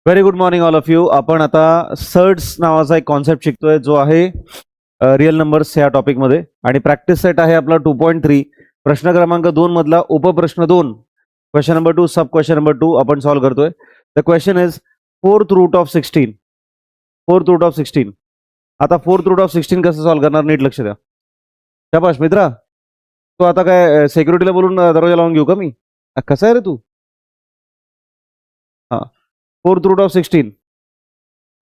Very good morning all of you. आपण आता shirts नावाचा एक कॉन्सेप्ट शिकतोय जो आहे रिअल नंबर्स या टॉपिकमध्ये, आणि प्रॅक्टिस सेट आहे आपला 2.3. प्रश्न क्रमांक 2 मधला उपप्रश्न 2, question number 2, sub question number 2 आपण सॉल्व्ह करतोय. The question is fourth root of 16. Fourth root of 16. आता फोर्थ रूट ऑफ 16 कसं सॉल्व्ह करणार, नीट लक्ष द्या. शाबाश मित्रा, तो आता काय सिक्युरिटीला बोलून दरवाजा लावून घेऊ का मी? कसा आहे रे तू? हा, फोर्थ रूट ऑफ 16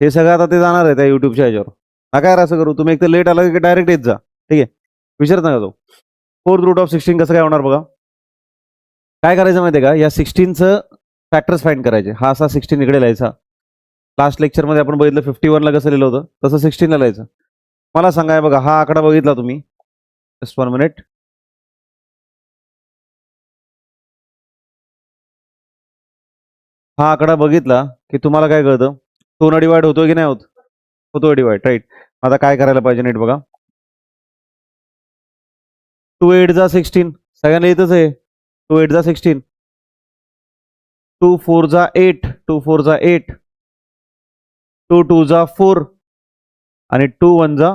हे सगळं आता ते जाणार आहे त्या युट्यूबच्या ह्याच्यावर. हा काय असं करू, तुम्ही एक तर लेट आला की डायरेक्ट येत जा, ठीक आहे, विचारत नका तो. फोर्थ रूट ऑफ 16 कसं काय होणार बघा. काय करायचं माहिती आहे का, या 16चं फॅक्टर्स फाइंड करायचे. हा असा 16 इकडे लिहायचा. लास्ट लेक्चरमध्ये आपण बघितलं 51ला कसं लिहिलं होतं, तसं 16ला लिहायचं. मला सांगा बघा, हा आकडा बघितला तुम्ही, जस्ट 1 मिनिट. हा आकडा बघितला की तुम्हाला काय कळतं, 2 डिवाइड होतोय की नाही होत? होतोय डिवाइड, राईट. आता काय करायला पाहिजे नीट बघा. 2 8 जा 16, सगळ्यांना येतच आहे. 2 8 जा 16, 2 4 जा 8, 2 4 जा 8, 2 2 जा 4 आणि 2 1 जा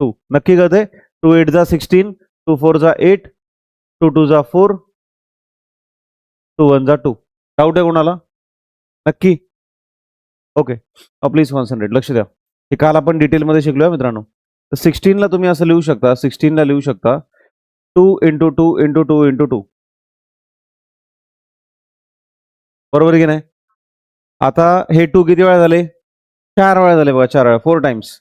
2. नक्की कळते? 2 8 जा 16, 2 4 जा 8, 2 2 जा 4, 2 1 जा 2. डाऊट आहे कोणाला? नक्की? ओके, प्लीज कॉन्सन्ट्रेट, लक्ष द्या. हे काल आपण डिटेलमध्ये शिकलोय मित्रांनो. तर 16ला तुम्ही असं लिहू शकता, 16ला लिहू शकता 2 इंटू 2 इंटू 2 इंटू 2. बरोबर की नाही? आता हे 2 किती वेळा झाले? 4 वेळा झाले बघा, 4 वेळा, 4 टाइम्स.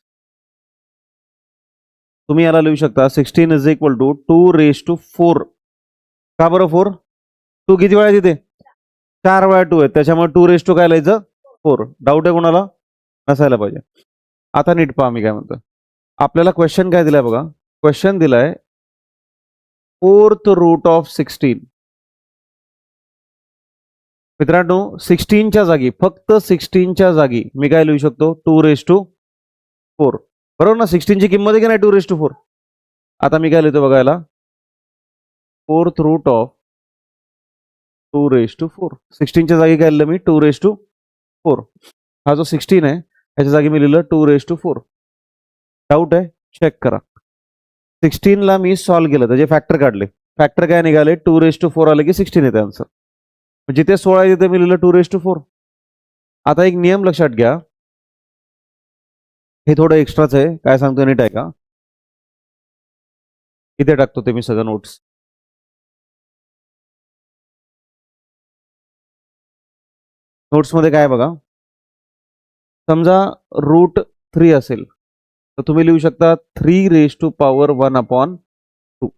तुम्ही याला लिहू शकता 16 is equal to 2 raise to 4. का बरं 4? 2 किती वेळा तिथे? 4 वेळा 2 आहे, त्याच्यामुळे 2 रेज टू काय लिहायचं? 4. डाऊट आहे कोणाला? नसायला पाहिजे. आता नीट पहा मी काय म्हणतो. आपल्याला क्वेश्चन काय दिलाय बघा. क्वेश्चन दिलाय फोर्थ रूट ऑफ 16. मित्रांनो, 16च्या जागी, फक्त 16च्या जागी मी काय लिहू शकतो? 2 रेज टू 4. बरोबर ना? 16ची किंमत आहे की नाही 2 रेज टू 4. आता मी काय लिहितो बघायला, fourth root of 2 raise to 4. 16च्या जागी काय लिहिलं मी? 2 रेज टू 4. हा जो 16 आहे ह्याच्या जागी मी लिहिलं 2 रेज टू 4. डाऊट आहे? चेक करा. 16ला मी सॉल्व्ह केलं, त्याचे फॅक्टर काढले. फॅक्टर काय निघाले? 2 रेज टू 4 आले की 16 येते आन्सर. जिथे 16 आहे तिथे मी लिहिलं 2 रेज टू 4. आता एक नियम लक्षात घ्या, हे थोडं एक्स्ट्राच आहे, काय सांगतो नीट आहे का. इथे टाकतो ते मी सगळं नोट्स. नोट्समध्ये काय बघा, समजा रूट 3 असेल तर तुम्ही लिहू शकता 3 रेज टू पॉवर 1 अपॉन 2.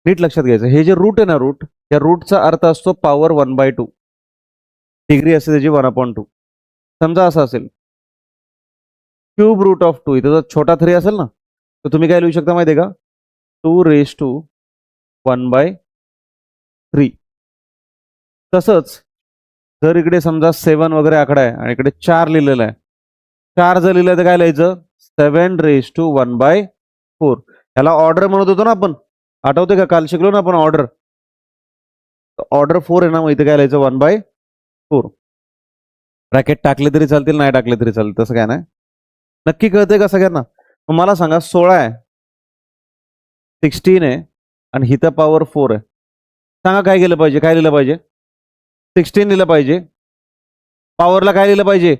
नीट लक्षात घ्यायचं, हे जे रूट आहे ना, रूट, या रूटचा अर्थ असतो पॉवर 1/2. डिग्री असते त्याची 1 अपॉन 2. समजा असं असेल क्यूब रूट ऑफ 2, इथं जर छोटा 3 असेल ना, तर तुम्ही काय लिहू शकता माहिती आहे का? 2 रेज टू 1/3. तसंच जर इकडे समजा 7 वगैरे आकडा आहे आणि इकडे 4 लिहिलेला आहे, 4 जर लिहिलं तर काय लिहायचं? 7 रेज टू 1/4. याला ऑर्डर म्हणत होतो ना आपण, आठवते का? काल शिकलो ना आपण ऑर्डर. ऑर्डर 4 आहे ना, मग इथे काय लिहायचं? 1/4. ब्रॅकेट टाकले तरी चालतील, नाही टाकले तरी चालतील, तसं काय नाही. नक्की कळतंय का सगळ्यांना? मग मला सांगा, 16 आहे, 16 आहे आणि हिथं पॉवर 4 आहे. सांगा काय केलं पाहिजे? काय लिहिलं पाहिजे? 16 लिहिलं पाहिजे. पॉवरला काय लिहिलं पाहिजे?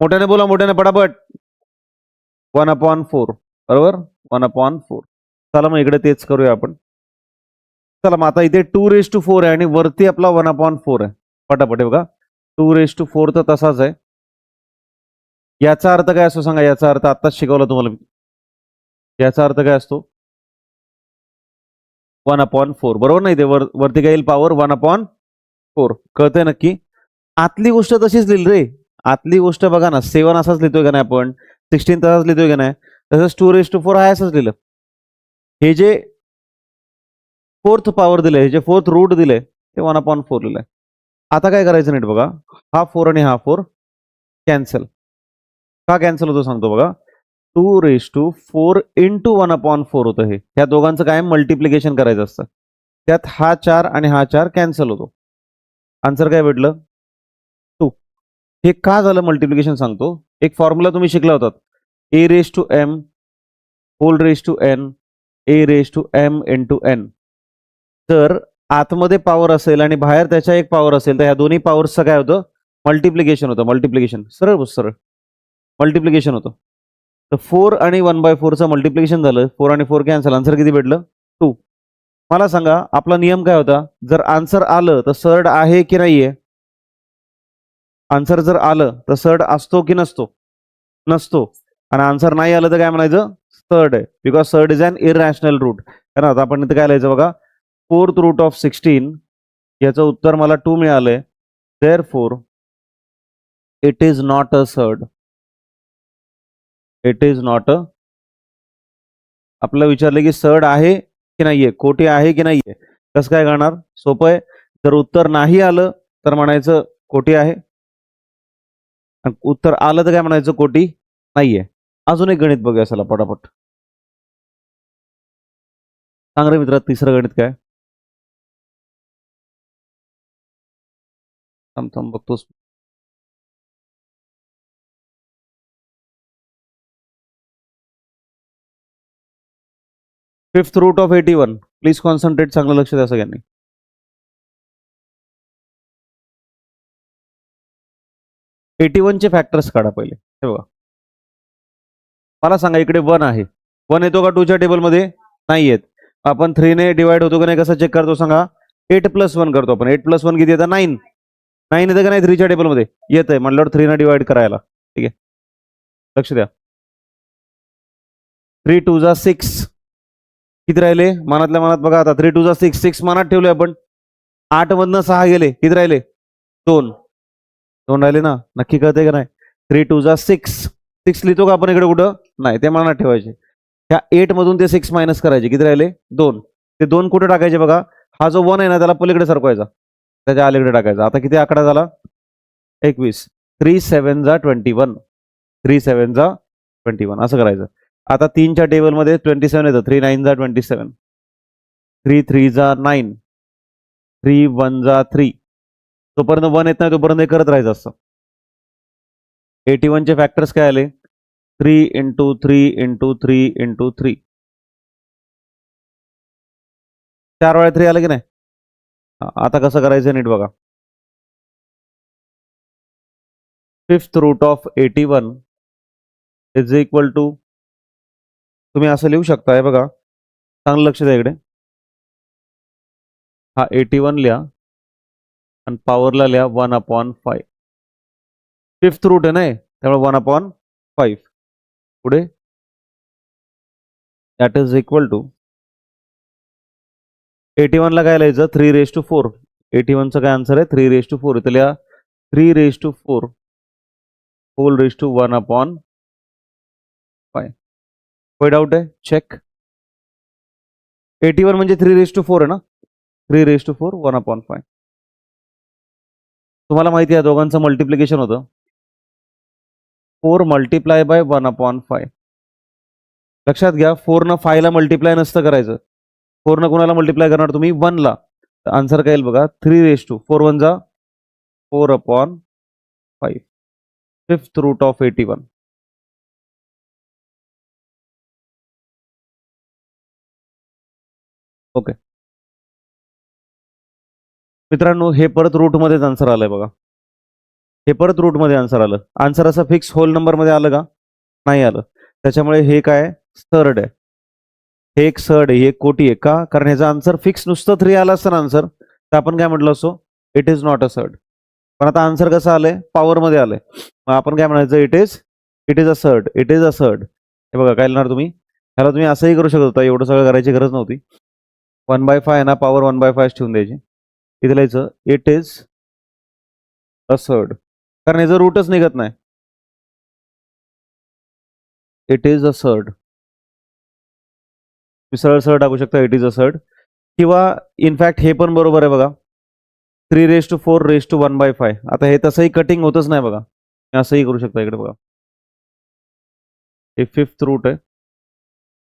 मोठ्याने बोला, मोठ्याने पटापट. 1/4. बरोबर, 1/4. चला मग इकडे तेच करूया आपण. चला मग आता इथे 2 रेज टू 4 आहे आणि वरती आपला 1/4 आहे. पटापट आहे बघा, 2 रेज टू 4 तर तसाच आहे. याचा अर्थ काय असतो सांगा? याचा अर्थ आत्ताच शिकवला तुम्हाला मी. याचा अर्थ काय असतो? 1/4. बरोबर नाही? ते वरती काय येईल? पॉवर 1/4. कळतंय नक्की? आतली गोष्ट तशीच लिहिली रे. आतली गोष्ट बघा ना, 7 असाच लिहितोय का नाही आपण, 16 तसाच लिहितोय का नाही, तसंच 2 रेज टू 4 आहे असंच लिहिलं. हे जे फोर्थ पॉवर दिले, हे जे फोर्थ रूट दिले, ते 1/4 लिहिलंय. आता काय करायचं नीट बघा, हा 4 आणि हा 4 कॅन्सल. का कॅन्सल होतो सांगतो बघा. 2 रेज टू 4 इंटू 1/4 होतं हे. ह्या दोघांचं काय मल्टिप्लिकेशन करायचं असतं. त्यात हा 4 आणि हा 4 कॅन्सल होतो. आन्सर काय भेटलं? 2. हे का झालं मल्टिप्लिकेशन सांगतो. एक फॉर्म्युला तुम्ही शिकला होतात, A raise to M whole raise to N A raise to M into N एन. तर आतमध्ये पॉवर असेल आणि बाहेर त्याच्या एक पॉवर असेल तर ह्या दोन्ही पॉवरचं काय होतं, मल्टिप्लिकेशन होतं. मल्टिप्लिकेशन सरळ सरळ मल्टिप्लिकेशन होतं. तर 4 आणि 1/4चं मल्टिप्लिकेशन झालं. 4 आणि 4 कॅन्सल, आन्सर किती भेटलं, 2. मला सांगा आपला नियम काय होता, जर आन्सर आलं तर सर्ड आहे की नाहीये. आन्सर जर आलं तर सर्ड असतो की नसतो, नसतो. आणि आन्सर नाही आलं तर काय म्हणायचं, सर्ड आहे. Because surd is an irrational root. कारण आता आपण इथं काय लिहायचं बघा, 4th रूट ऑफ 16, याचं उत्तर मला 2 मिळालंय. Therefore it is not a surd. It is not अ. आपल्याला विचारलं की सर्ड आहे की नाहीये, कोटी आहे की नाहीये, कसं काय करणार, सोपं आहे. जर उत्तर नाही आलं तर म्हणायचं कोटी आहे, उत्तर आलं तर काय म्हणायचं, कोटी नाहीये. अजून एक गणित बघूया चला पटापट. सांग रे मित्रा, तिसरं गणित काय. थांब थांब बघतोस. Fifth root of 81. Please concentrate, चांगलं लक्ष द्या सगळ्यांनी. चे फॅक्टर्स काढा पहिले. हे बघा, मला सांगा इकडे 1 आहे. 1 येतो का 2च्या टेबलमध्ये, नाही येत. आपण 3 ने डिवाइड होतो का नाही, कसं चेक करतो सांगा. 8 + 1 करतो आपण. 8 + 1 किती येतं, 9. 9 येतं का नाही 3च्या टेबलमध्ये, येत आहे. म्हटल्यावर 3 ने डिवाइड करायला. ठीक आहे, लक्ष द्या. 3 2 जा 6. किती राहिले मनातल्या मनात बघा आता. 3 2 जा 6. 6 मनात ठेवले आपण. 8 मधनं 6 गेले, किती राहिले, 2. 2 राहिले ना, नक्की कळते का नाही. 3 2 जा 6. 6 लिहितो का आपण इकडे कुठं, नाही, ते मनात ठेवायचे. ह्या 8 मधून ते 6 मायनस करायचे, किती राहिले, 2. ते 2 कुठे टाकायचे बघा, हा जो 1 आहे ना त्याला पलीकडे सरकवायचा, त्याच्या अलीकडे टाकायचा. आता किती आकडा झाला, 21. 3 7 जा 21. 3 7 जा 21 असं करायचं. आता 3च्या टेबलमध्ये 27 येतं. 3 9 जा 27. 3 3 जा 9. 3 1 जा 3. जोपर्यंत 1 येत नाही तोपर्यंत हे करत राहायचं असतं. 81चे फॅक्टर्स काय आले, 3 × 3 × 3 × 3. 4 वेळा 3 आलं की नाही. आता कसं करायचं नीट बघा. Fifth root of 81 is equal to, तुम्ही असं लिहू शकता. हे बघा, चांगलं लक्ष द्या इकडे. हा 81 लिहा आणि पॉवरला लिहा 1/5. फिफ्थ रूट आहे नाही, त्यामुळे 1/5 पुढे दॅट इज इक्वल टू 81ला काय लिहायचं, 3⁴. 81चं काय आन्सर आहे, 3⁴. इथं लिहा 3⁴ होल रेस टू 1/5. कोई डाऊट आहे, चेक. 81 म्हणजे 3⁴ आहे ना, 3⁴ 1/5. तुम्हाला माहिती आहे दोघांचं मल्टिप्लिकेशन होतं 4 × 1/5. लक्षात घ्या, 4 न 5 ला मल्टिप्लाय नसतं करायचं. 4 न कोणाला मल्टिप्लाय करणार तुम्ही, 1 ला. तर आन्सर काय येईल बघा, 3⁴. 1 जा 4/5. Fifth root of 81. ओके मित्रांनो, हे परत रूटमध्येच आन्सर आलंय बघा. हे परत रूटमध्ये आन्सर आलं. आन्सर असं फिक्स होल नंबरमध्ये आलं का, नाही आलं. त्याच्यामुळे हे काय, सर्ड आहे. हे एक सर्ड आहे, हे एक कोटी आहे. का, कारण ह्याचा आन्सर फिक्स नुसतं 3 आला असतं ना आन्सर, तर आपण काय म्हटलं असो, it is not a surd. पण आता आन्सर कसं आलंय, पॉवरमध्ये आलंय. मग आपण काय म्हणायचं, it is a surd. It is a surd. हे बघा काय लिहिणार तुम्ही, ह्याला तुम्ही असंही करू शकत होता, एवढं सगळं करायची गरज नव्हती. 1/5 ना, पॉवर 1/5 ठेवून द्यायची. इथे लिहायचं इट इज अ सर्ड, कारण याचं रूटच निघत नाही. It is a surd. सरळ सरळ टाकू शकता, इट इज अ सर्ड. किंवा इनफॅक्ट हे पण बरोबर आहे बघा, 3⁴ 1/5. आता हे तसंही कटिंग होतच नाही बघा, असंही करू शकता. इकडे बघा, हे फिफ्थ रूट आहे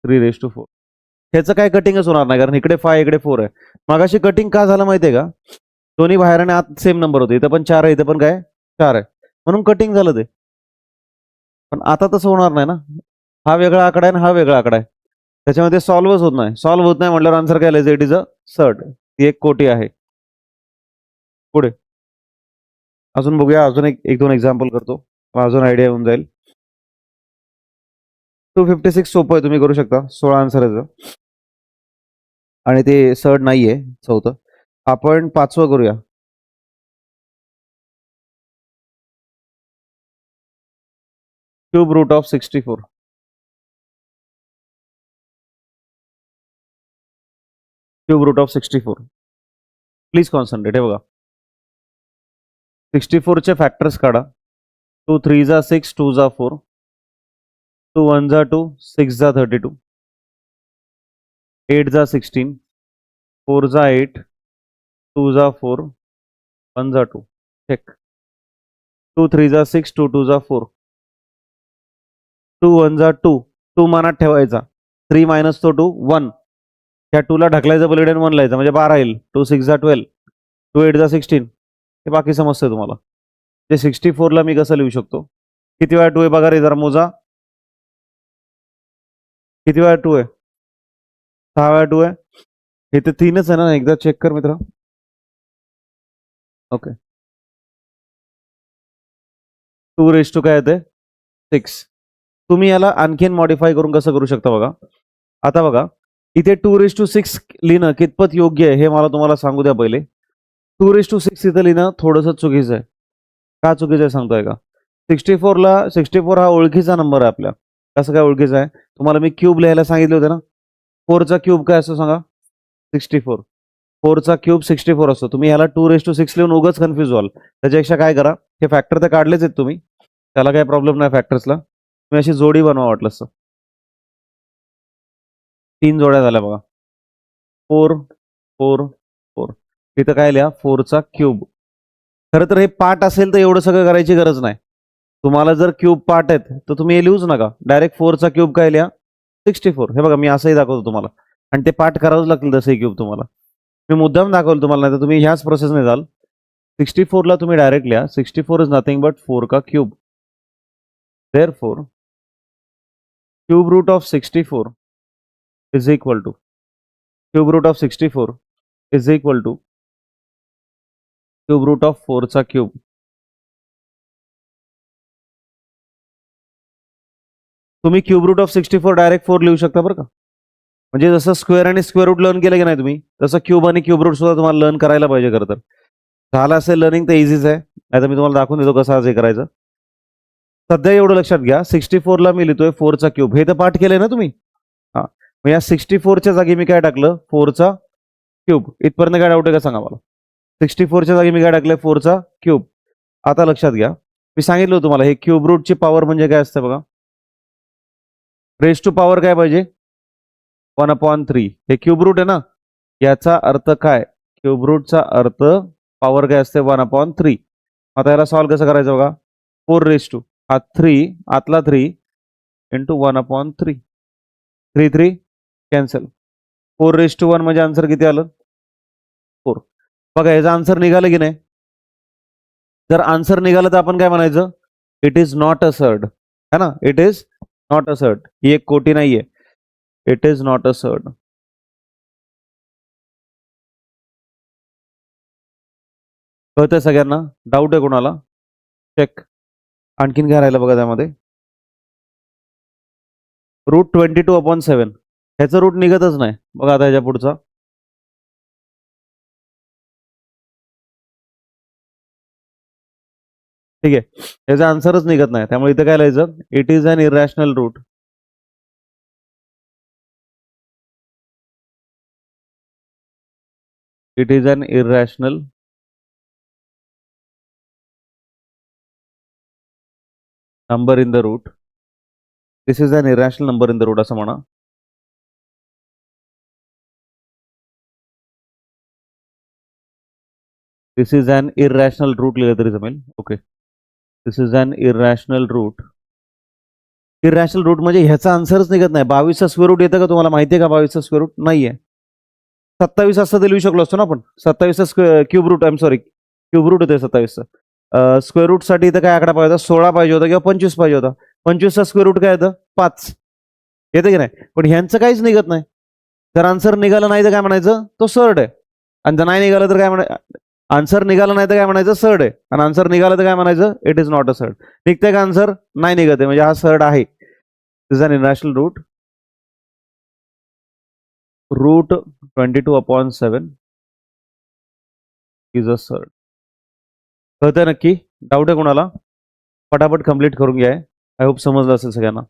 3⁴. ह्याचं काय कटिंगच होणार नाही, कारण इकडे 5 इकडे 4 आहे. मगाशी कटिंग का झालं माहितीये का, दोन्ही बाहेर आणि आत सेम नंबर होते. इथं पण 4 आहे, इथं पण काय 4 आहे. म्हणून कटिंग झालं ते. पण आता तसं होणार नाही ना, हा वेगळा आकडा आहे आणि हा वेगळा आकडा आहे, त्याच्यामध्ये सॉल्व्हच होत नाही. सॉल्व्ह होत नाही म्हटल्यावर आन्सर काय लिहायचं? It is a surd. ती एक कोटी आहे. पुढे अजून बघूया, अजून एक दोन एक्झाम्पल करतो, अजून आयडिया होऊन जाईल. 256 सोपं आहे, तुम्ही करू शकता. 16 आन्सर आहे आणि ते सर्ड नाहीये चौथं. आपण 5वं करूया. Cube root of 64. Cube root of 64. Please concentrate. हे बघा, 64 चे फॅक्टर्स काढा. 2 3 जा 6, 2 जा 4, 2 1 जा 2, 6 जा 32, 8 जा 16, 4 जा 8, 2 जा 4, 1 जा 2. चेक. 2 3 जा 6, 2 2 जा 4, 2 1 जा 2, 2 मनात ठेवायचा. 3 मायनस तो 2 1, ह्या 2 ला ढकलायचं पलीकडे 1 लायचं, म्हणजे 12 येईल. 2 6 जा 12, 2 8 जा 16. हे बाकी समजतंय तुम्हाला. ते 64 ला मी कसं लिहू शकतो? किती वेळा 2 आहे बघा रे, जरा मोजा. किती वेळा 2 आहे? 6 वेळा 2 आहे. इथे 3च आहे ना, एकदा चेक कर मित्र. ओके. 2 रेज टू काय येते? 6. तुम्ही याला आणखीन मॉडिफाय करून कसं करू शकता बघा. आता बघा, इथे 2 रेज टू 6 लिहिणं कितपत योग्य आहे हे मला तुम्हाला सांगू द्या पहिले. 2 रेज टू 6 इथं लिहिणं थोडंसं चुकीचं आहे. का चुकीचं आहे सांगतोय का? 64 हा ओळखीचा नंबर आहे आपल्या. कसं काय ओळखीचा आहे? तुम्हाला मी क्यूब लिहायला सांगितले होते ना. 4 चा क्यूब काय असतो सांगा? 64. 4 चा क्यूब 64 असतो. तुम्ही ह्याला 2 रेज टू 6 लिहून उगाच कन्फ्युज व्हाल. त्याच्यापेक्षा काय करा, हे फॅक्टर तर काढलेच आहेत तुम्ही, त्याला काही प्रॉब्लेम नाही फॅक्टर्सला. तुम्ही अशी जोडी बनवा वाटलं असतं. 3 जोड्या झाल्या बघा. 4 4 4. तिथं काय लिहा? 4 चा क्यूब. खरं तर हे पार्ट असेल तर एवढं सगळं करायची गरज नाही. तुम्हाला जर क्यूब पार्ट आहेत तर तुम्ही हे लिहूच नका. डायरेक्ट 4 चा क्यूब काय लिहा? 64. हे बघा, मी असंही दाखवतो तुम्हाला, आणि ते पार्ट करावंच लागतील तसंही क्यूब तुम्हाला. मी मुद्दाम दाखवलं तुम्हाला, नाही तर तुम्ही ह्याच प्रोसेसने जाल. 64 ला तुम्ही डायरेक्ट लिहा. 64 इज नथिंग बट 4 का cube. Therefore, cube root of 64 is equal to cube root of 64 is equal to cube root of 4 चा क्यूब. तुम्ही क्यूब रूट ऑफ 64 डायरेक्ट 4 लिहू शकता बरं का. म्हणजे जसं स्क्वेअर आणि स्क्वेअर रूट लर्न केलं की नाही तुम्ही, तसं क्यूब आणि क्यूब रूट सुद्धा तुम्हाला लर्न करायला पाहिजे. खरं तर झालं असेल लर्निंग तर इझीच आहे. नाही तर मी तुम्हाला दाखवून देतो कसं आज हे करायचं. सध्या एवढं लक्षात घ्या, 64 ला मी लिहितोय 4 चा क्यूब. हे तर पाठ केलंय ना तुम्ही. हा, मग या 64 च्या जागी मी काय टाकलं? 4 चा क्यूब. इथपर्यंत काय डाऊट आहे का सांगा मला? 64 च्या जागी मी काय टाकलंय? 4 चा क्यूब. आता लक्षात घ्या, मी सांगितलं तुम्हाला हे क्यूब रूटची पॉवर म्हणजे काय असते बघा. रेज टू पॉवर काय पाहिजे? 1/3. हे क्यूब रूट आहे ना, याचा अर्थ काय? क्यूब रूटचा अर्थ पॉवर काय असते? 1/3. आता याला सॉल्व्ह कसं करायचं बघा. 4 रेज टू हा 3 आतला 3 इंटू 1/3. 3 3 कॅन्सल. 4 रेज टू 1 म्हणजे आन्सर किती आलं? 4. बघा, याचा आन्सर निघालं की नाही? जर आन्सर निघालं तर आपण काय म्हणायचं? It is not a surd, है ना. It is not a surd. ही एक कोटी नाहीये. It is not a surd. कळतंय सगळ्यांना? डाऊट आहे कोणाला? चेक. आणखीन काय राहिलं बघा त्यामध्ये. रूट 22/7 ह्याचं रूट निघतच नाही बघा. आता ह्याच्या पुढचा ठीक आहे, याचा आन्सरच निघत नाही. त्यामुळे इथे काय लिहायचं? It is an irrational root. It is an irrational number in the root. This is an irrational number in the root असं म्हणा. This is an irrational root लिहिलं तरी जमेल. Okay, this is an irrational root. Irrational root म्हणजे ह्याचा आन्सरच निघत नाही. 22चा square route येतं का तुम्हाला? माहिती आहे का 22चा स्क्वेअर रूट? नाहीये. 27 असतं ते लिहू शकलो असतो ना आपण. 27चा cube root, I am sorry, cube root होते 27चा. स्क्वेअर रूटसाठी इथं काय आकडा पाहिजे होता 16 पाहिजे होता किंवा 25 पाहिजे होता. 25चा स्क्वेअर रूट काय येतं 5 येते की नाही. पण ह्यांचं काहीच निघत नाही. जर आन्सर निघालं नाही तर काय म्हणायचं तो सर्ड आहे. आणि जर नाही निघालं तर काय म्हणायचं आन्सर निघाला नाही तर काय म्हणायचं सर्ड आहे. आणि आन्सर निघालं तर काय म्हणायचं it is not a surd. निघते का आन्सर नाही निघत आहे म्हणजे हा सर्ड आहे. This an irrational root. Root 22/7 is a surd. कळतंय नक्की? डाऊट आहे कोणाला? फटाफट कंप्लीट करून घ्या. आय होप समजलं असेल सगळ्यांना.